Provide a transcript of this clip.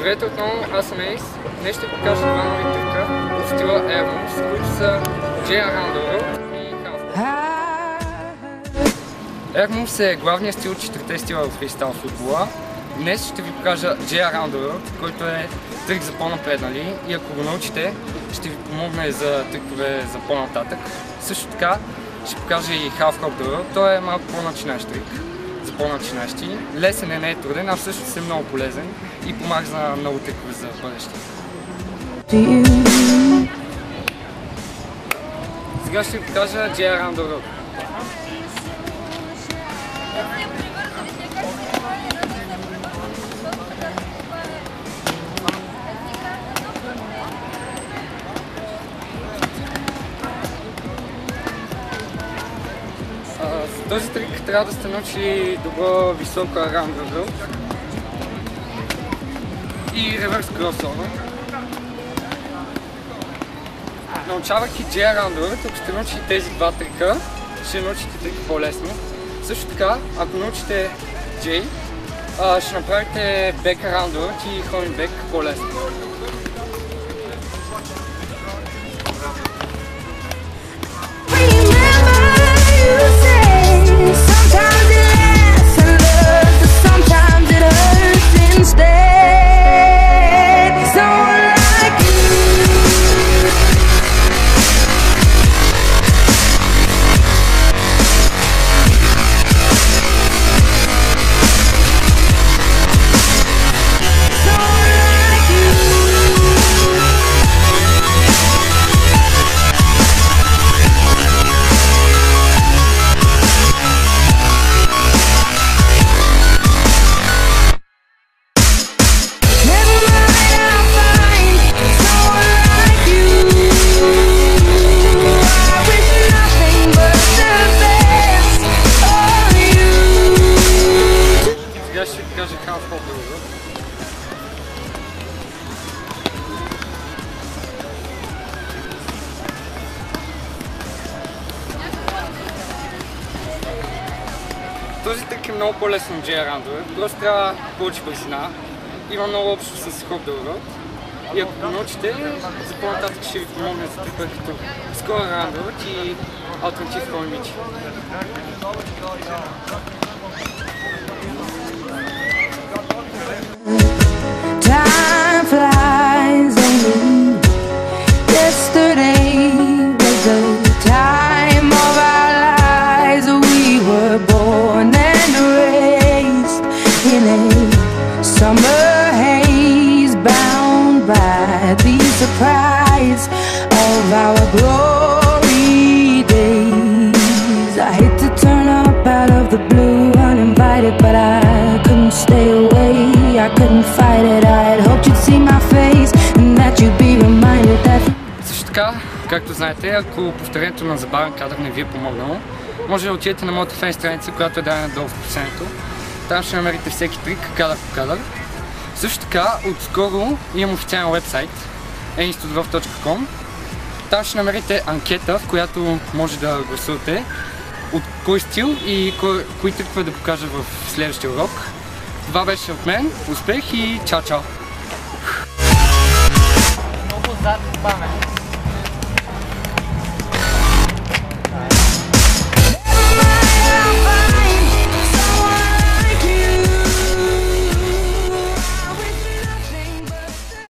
Здравейте отново, аз съм Ейс. Днес ще покажа два нови трика от стила Air Moves, които са J-Around the World и Half-Court. Air Moves е главният стил от четирите стила в фристайл футбола. Днес ще ви покажа J-Around the World, който е трик за по-напреднали и ако го научите, ще ви помогне за трикове за по-нататък. Също така ще покажа и Half-Court the World, той е малко по-начинащ трик. За по-начинащи. Лесен е, не е труден, а всъщност е много полезен и помага за много трикове за бъдеще. Сега ще ви покажа J-Around the World. За този трик трябва да сте научили добро високо Around the World и реверс кросовер. Научавайки J-Around the World, ако сте научили тези два трика, ще научите трика по-лесно. Също така, ако научите J, ще направите Back Around the World и Holding Back по-лесно. Ще ви кажа Half-Court the World. Този трик е много по-лесен от J-Around the World, просто трябва повече бързина. Има много общо с Half-Court the World. И ако го научите, за по-нататък ще ви помогне за трика като Score Around the World и Alternative Holding Back. Time flies and yesterday was the time of our lives. We were born and raised in a summer haze, bound by the surprise of our glory days. I hate to turn up out of the blue uninvited, but I couldn't stay away. I couldn't fight it. I had hoped you'd see my face and that you'd be reminded that. Също така, както знаете, ако повторението на забавен кадър не ви е помогнало, може да отидете на моята фен страница, която е дадена долу в описанието. Там ще намерите всеки трик, кадър по кадър. Също така, отскоро имам официален вебсайт einstudrov.com. Там ще намерите анкета, в която може да гласувате от кой стил и кои трикове да покажа в следващия урок. Това беше от мен. Успех и чао-чао! Много зад баме.